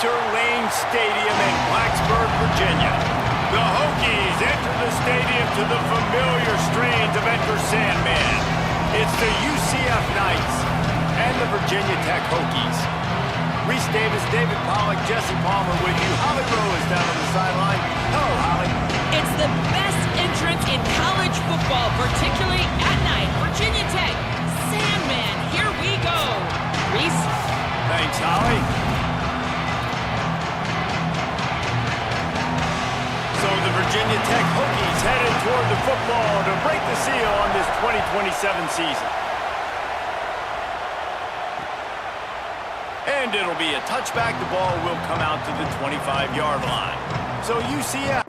Winter Lane Stadium in Blacksburg, Virginia. The Hokies enter the stadium to the familiar strains of Enter Sandman. It's the UCF Knights and the Virginia Tech Hokies. Reese Davis, David Pollack, Jesse Palmer with you. Holly Rowe is down on the sideline. Hello, Holly. It's the best entrance in college football, particularly at night. Virginia Tech, Sandman, here we go. Reese? Thanks, Holly. So the Virginia Tech Hokies headed toward the football to break the seal on this 2027 season. And it'll be a touchback. The ball will come out to the 25-yard line. So UCF.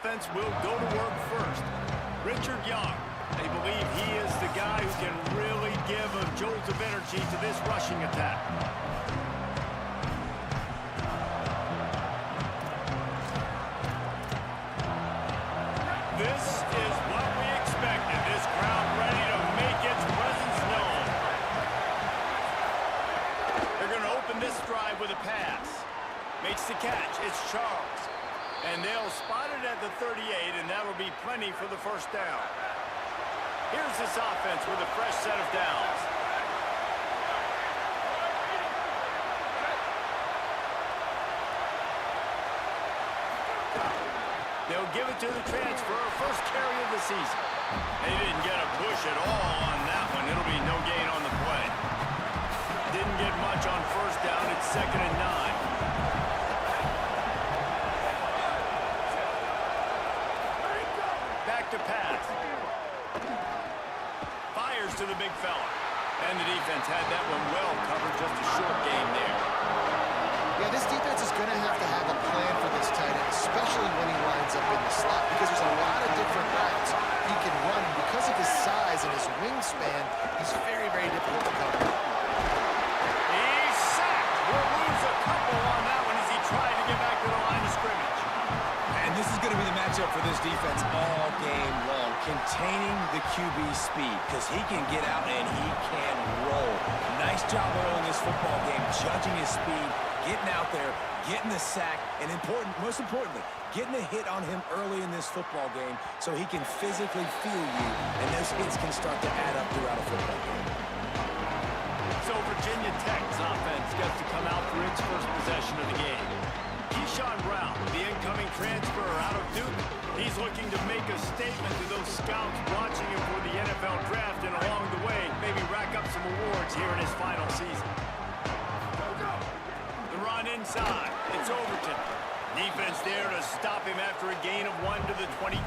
Offense will go to work first. Richard Young. They believe he is the guy who can really give a jolt of energy to this rushing attack. This is what we expected. This crowd ready to make its presence known. They're going to open this drive with a pass. Makes the catch. It's Charles. And they'll spot it at the 38, and that'll be plenty for the first down. Here's this offense with a fresh set of downs. They'll give it to the transfer, first carry of the season. They didn't get a push at all on that one. It'll be no gain on the play. Didn't get much on first down. It's 2nd and 9. To pass. Fires to the big fella. And the defense had that one well covered. Just a short game there. Yeah, this defense is going to have a plan for this tight end, especially when he lines up in the slot, because there's a lot of different routes he can run. And because of his size and his wingspan, he's very, very difficult to cover. He's sacked. We'll lose a couple on that one as he tried to get back to the line of scrimmage. And this is going to be the matchup for this defense all game long, containing the QB speed, because he can get out and he can roll. Nice job early in this football game, judging his speed, getting out there, getting the sack, and most importantly, getting a hit on him early in this football game so he can physically feel you, and those hits can start to add up throughout a football game. So Virginia Tech's offense gets to come out for its first possession of the game. Keyshawn Brown, the incoming transfer out of Duke, he's looking to make a statement to those scouts watching him for the NFL draft, and along the way, maybe rack up some awards here in his final season. The run inside. It's Overton. Defense there to stop him after a gain of 1 to the 22.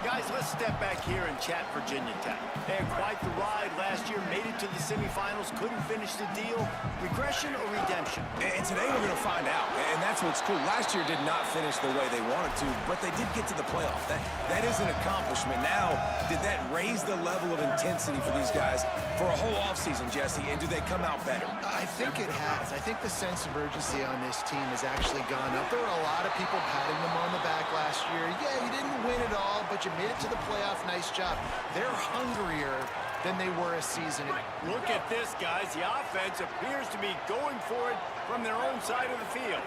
Guys, let's step back here and chat Virginia Tech. They had quite the ride last year, made it to the semifinals, couldn't finish the deal. Regression or redemption? And today we're going to find out, and that's what's cool. Last year did not finish the way they wanted to, but they did get to the playoff. That is an accomplishment. Now, did that raise the level of intensity for these guys for a whole offseason, Jesse, and do they come out better? I think it has. I think the sense of urgency on this team has actually gone up. There were a lot of people patting them on the back last year. Yeah, you didn't win it all, but you made it to the playoff. Nice job. They're hungrier than they were a season ago. Look at this, guys. The offense appears to be going for it from their own side of the field.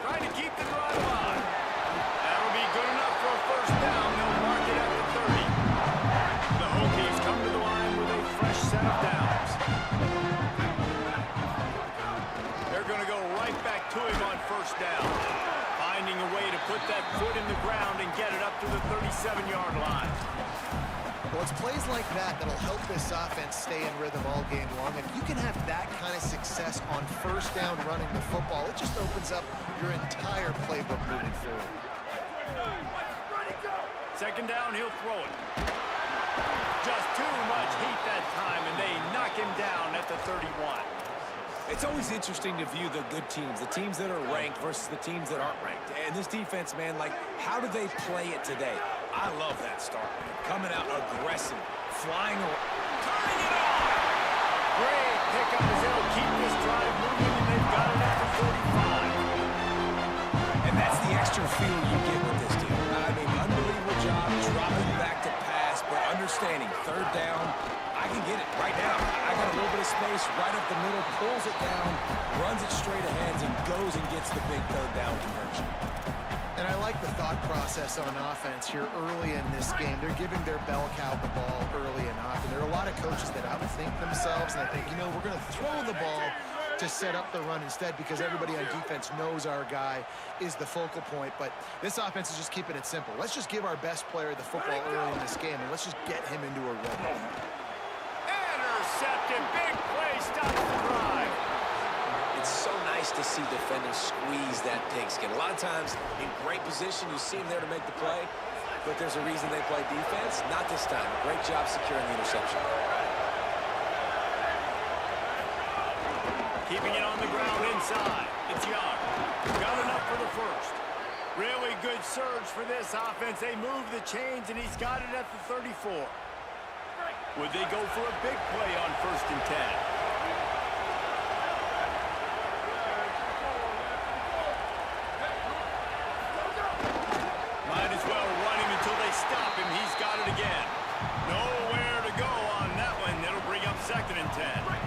Trying to keep the drive alive. That'll be good enough for a first down. They'll mark it at the 30. The Hokies come to the line with a fresh set of downs. They're going to go right back to him on first down. Finding a way to put that foot in the ground and get it up to the 37-yard line. Well, it's plays like that that'll help this offense stay in rhythm all game long. If you can have that kind of success on first down running the football, it just opens up your entire playbook moving forward. Second down, he'll throw it. Just too much heat that time, and they knock him down at the 31. It's always interesting to view the good teams, the teams that are ranked versus the teams that aren't ranked. And this defense, man, like, how do they play it today? I love that start, man. Coming out aggressive, flying around. Turning it on! Great pickup as they'll keep this drive moving, and they've got it at the feel you get with this team. I mean, unbelievable job dropping back to pass, but understanding third down, I can get it right now. I got a little bit of space right up the middle, pulls it down, runs it straight ahead, and goes and gets the big third down conversion. And I like the thought process on offense here early in this game. They're giving their bell cow the ball early and often. There are a lot of coaches that outthink themselves, and I think, you know, we're going to throw the ball to set up the run instead because everybody on defense knows our guid is the focal point. But this offense is just keeping it simple. Let's just give our best player the football early in this game, and let's just get him into a rhythm. Intercepted. Big play stops the drive. It's so nice to see defenders squeeze that pigskin. A lot of times, in great position, you see them there to make the play, but there's a reason they play defense. Not this time. Great job securing the interception. Keeping it on the ground inside. It's Young. Got enough for the first. Really good surge for this offense. They move the chains, and he's got it at the 34. Would they go for a big play on 1st and 10? Might as well run him until they stop him. He's got it again. Nowhere to go on that one. It'll bring up 2nd and 10.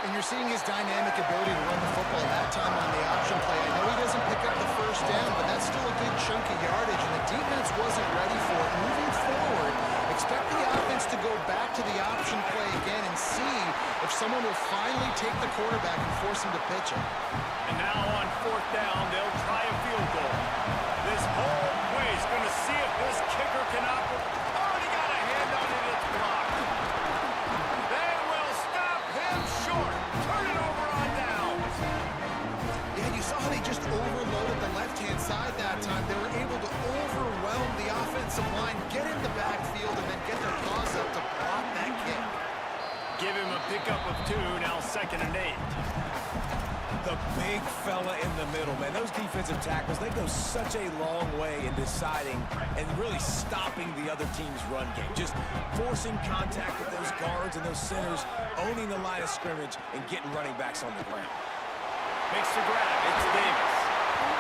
And you're seeing his dynamic ability to run the football that time on the option play. I know he doesn't pick up the first down, but that's still a good chunk of yardage, and the defense wasn't ready for it. Moving forward, expect the offense to go back to the option play again and see if someone will finally take the quarterback and force him to pitch it. And now on 4th down, they'll try a field goal. This whole play is going to see if this kicker can operate. Already got a hand on it, it's blocked. They will stop him short. Turn it over on downs. Yeah, you saw how they just overloaded the left-hand side that time. They were able to overwhelm the offensive line, get in the backfield, and then get their paws up to block that kick. Give him a pickup of 2, now 2nd and 8. The big fella in the middle, man. Those defensive tackles, they go such a long way in deciding and really stopping the other team's run game. Just forcing contact with those guards and those centers, owning the line of scrimmage, and getting running backs on the ground. Makes the grab. It's Davis.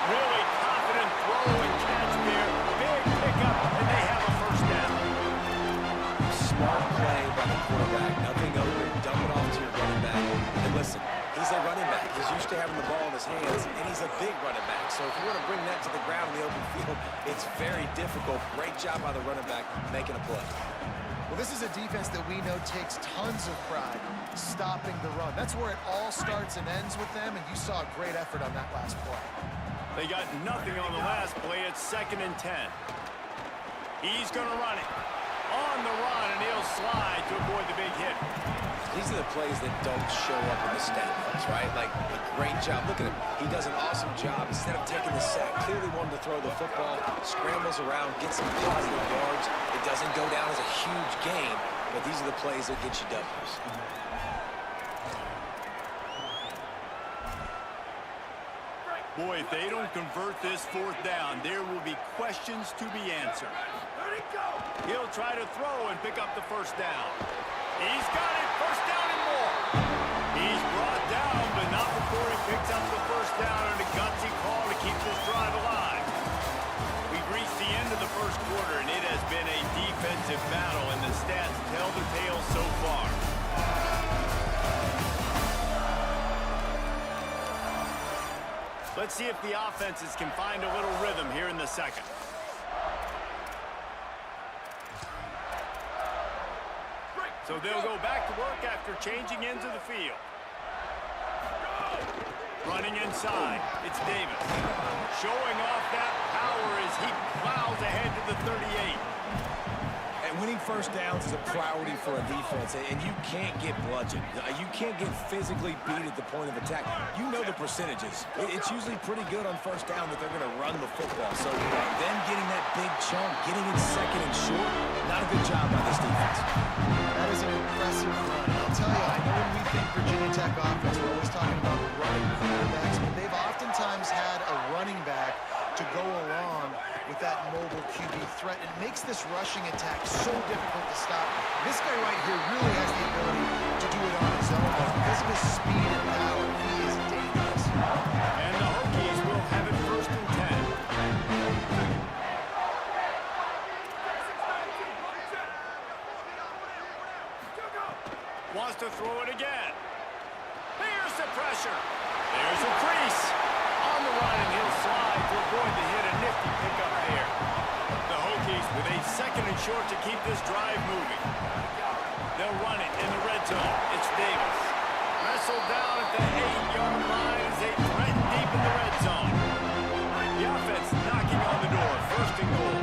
Really confident throw and catch there. Big pickup, and they have a 1st down. Smart play by the quarterback. Nothing open. Dump it off to your running back. And listen, he's a running back. He's used to having the ball in his hands, and he's a big running back. So if you want to bring that to the ground in the open field, it's very difficult. Great job by the running back making a play. Well, this is a defense that we know takes tons of pride stopping the run. That's where it all starts and ends with them, and you saw a great effort on that last play. They got nothing on the last play. It's 2nd and 10. He's going to run it. On the run, and he'll slide to avoid the big hit. These are the plays that don't show up in the stat books, right? Like, a great job. Look at him. He does an awesome job. Instead of taking the sack, clearly wanted to throw the football, scrambles around, gets some positive yards. It doesn't go down as a huge gain, but these are the plays that get you W's. Boy, if they don't convert this 4th down, there will be questions to be answered. He'll try to throw and pick up the 1st down. He's got it, 1st down and more. He's brought down, but not before he picks up the 1st down and a gutsy call to keep this drive alive. We've reached the end of the 1st quarter, and it has been a defensive battle, and the stats tell the tale so far. Let's see if the offenses can find a little rhythm here in the 2nd. So they'll go back to work after changing into the field. Running inside, it's Davis. Showing off that power as he plows ahead to the 38. And winning 1st downs is a priority for a defense, and you can't get bludgeoned. You can't get physically beat at the point of attack. You know the percentages. It's usually pretty good on 1st down that they're going to run the football. So them getting that big chunk, getting it 2nd and short, not a good job by this defense. That is an impressive run. I'll tell you, I know when we think Virginia Tech offense, we're always talking about running quarterbacks, but they've oftentimes had a running back to go along with that mobile QB threat. It makes this rushing attack so difficult to stop. This guy right here really has the ability to do it on his own. Because of his speed and power, he is dangerous. And the Hokies will have it 1st and 10. Wants to throw it again. Here's the pressure. There's a crease. On the run, and he'll slide to avoid the hit. A nifty pickup there. The Hokies with a 2nd and short to keep this drive moving. They'll run it in the red zone. It's Davis. Wrestled down at the 8-yard line as they threaten deep in the red zone. The offense knocking on the door. 1st and goal.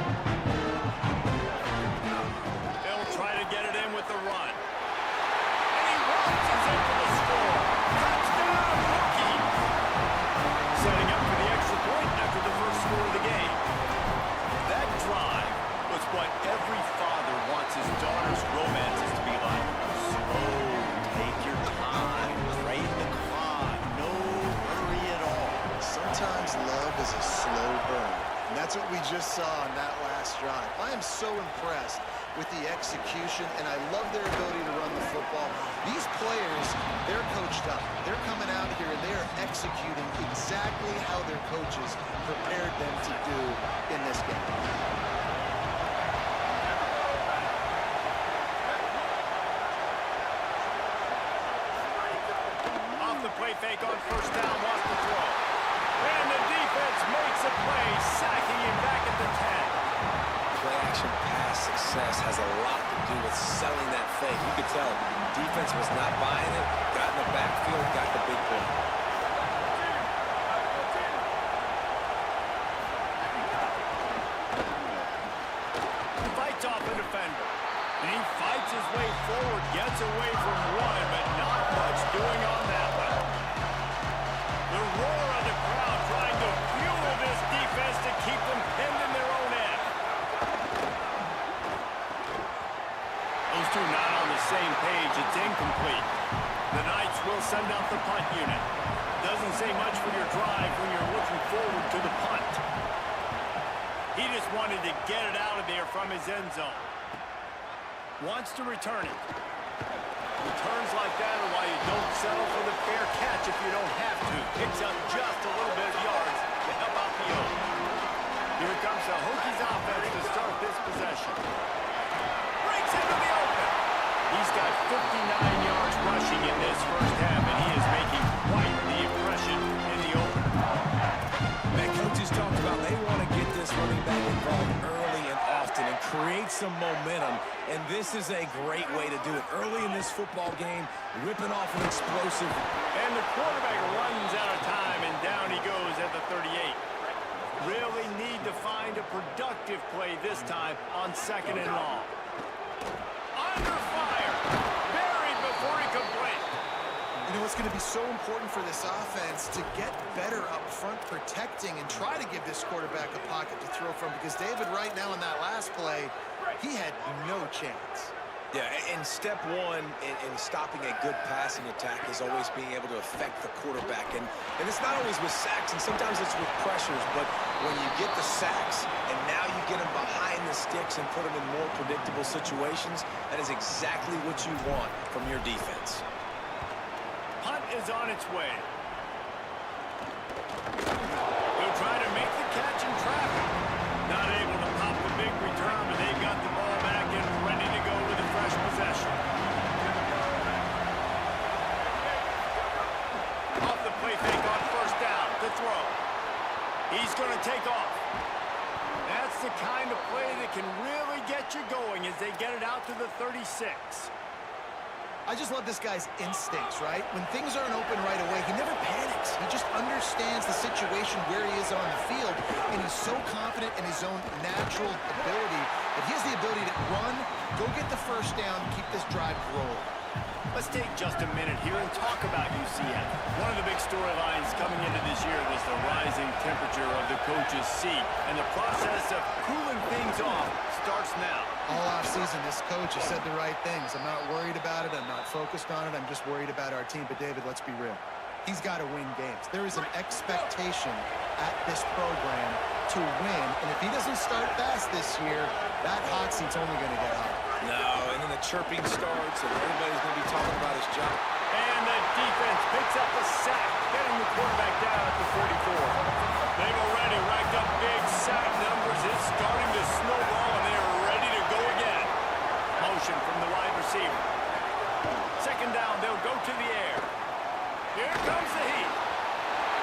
They'll try to get it in with the run. And he runs us into the score. Touchdown, Hokies! Setting up for the extra point after the first score of the game. That drive was what every father wants his daughter's romances to be like. Slow, take your time, drain the clock, no hurry at all. Sometimes love is a slow burn. And that's what we just saw on that last drive. I am so impressed with the execution, and I love their ability to run the football. These players, they're coached up. They're coming out here, and they are executing exactly how their coaches prepared them to do in this game. Off the play fake on 1st down, wants to throw. And the defense makes a play, sacking him back at the 10. Play-action pass success has a lot to do with selling that fake. You could tell defense was not buying it, got in the backfield, got the big play. Fights off a defender. And he fights his way forward, gets away from one, but not much doing on that one. The roar of the crowd trying to fuel this defense to keep them pinned in their own end. Those two not on the same page. It's incomplete. The Knights will send out the punt unit. Doesn't say much for your drive when you're looking forward to the punt. He just wanted to get it out of there from his end zone. Wants to return it. Returns like that are why you don't settle for the fair catch if you don't have to. Picks up just a little bit of yards to help out the O. Here comes the Hokies offense to start this possession. Breaks into the open. He's got 59 yards rushing in this first half, and he is making quite the impression in the open. That coaches talked about they want to get this running back involved early and often and create some momentum, and this is a great way to do it. Early in this football game, ripping off an explosive. And the quarterback runs out of time, and down he goes at the 38. Really need to find a productive play this time on 2nd and long. Under fire. Buried before he could blink. You know, it's going to be so important for this offense to get better up front protecting and try to give this quarterback a pocket to throw from, because David right now in that last play, he had no chance. Yeah, and step one in stopping a good passing attack is always being able to affect the quarterback. And it's not always with sacks, and sometimes it's with pressures, but when you get the sacks and now you get them behind the sticks and put them in more predictable situations, that is exactly what you want from your defense. Punt is on its way. They'll try to make the catch in traffic. Not able to pop the big return, but they've got the ball back and ready to go with a fresh possession. Off the play fake on 1st down to throw. He's going to take off. That's the kind of play that can really get you going as they get it out to the 36. I just love this guy's instincts, right? When things aren't open right away, he never panics. He just understands the situation where he is on the field, and he's so confident in his own natural ability that he has the ability to run, go get the 1st down, and keep this drive rolling. Let's take just a minute here and talk about UCF. One of the big storylines coming into this year was the rising temperature of the coach's seat, and the process of cooling things off starts now. All offseason, this coach has said the right things. I'm not worried about it. I'm not focused on it. I'm just worried about our team. But, David, let's be real. He's got to win games. There is an expectation at this program to win, and if he doesn't start fast this year, that hot seat's only going to get hot. No, and then the chirping starts, and everybody's going to be talking about his job. And the defense picks up the sack, getting the quarterback down at the 44. They've already racked up big sack numbers. It's starting to snowball, and they are ready to go again. Motion from the wide receiver. Second down, they'll go to the air. Here comes the heat.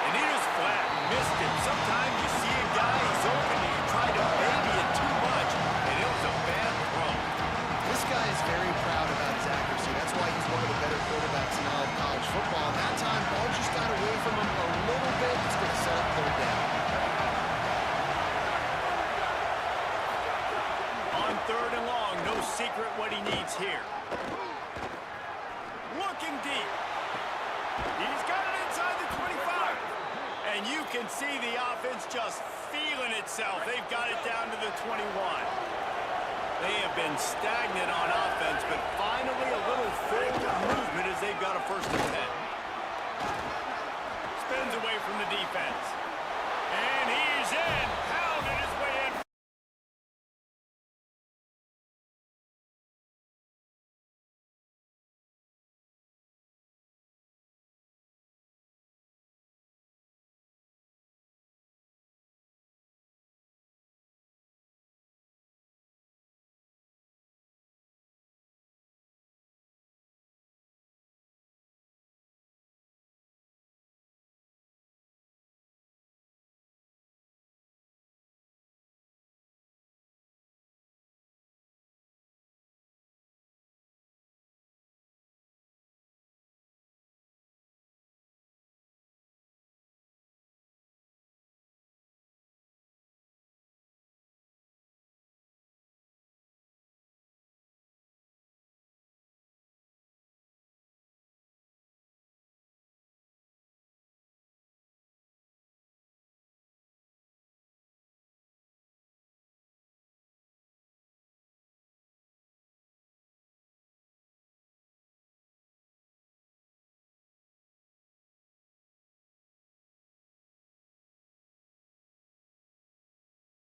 And he just flat missed it. Sometimes you see a guy, he's open, and you try to baby it too much, and it was a bad throw. This guy is very proud about his accuracy. That's why he's one of the better quarterbacks in all of college football. And that time, ball just got away from him a little bit. It's going to set up third down. On third and long, no secret what he needs here. Looking deep. He's got it inside the 25. And you can see the offense just feeling itself. They've got it down to the 21. They have been stagnant on offense, but finally a little forward movement as they've got a 1st and 10. Spins away from the defense.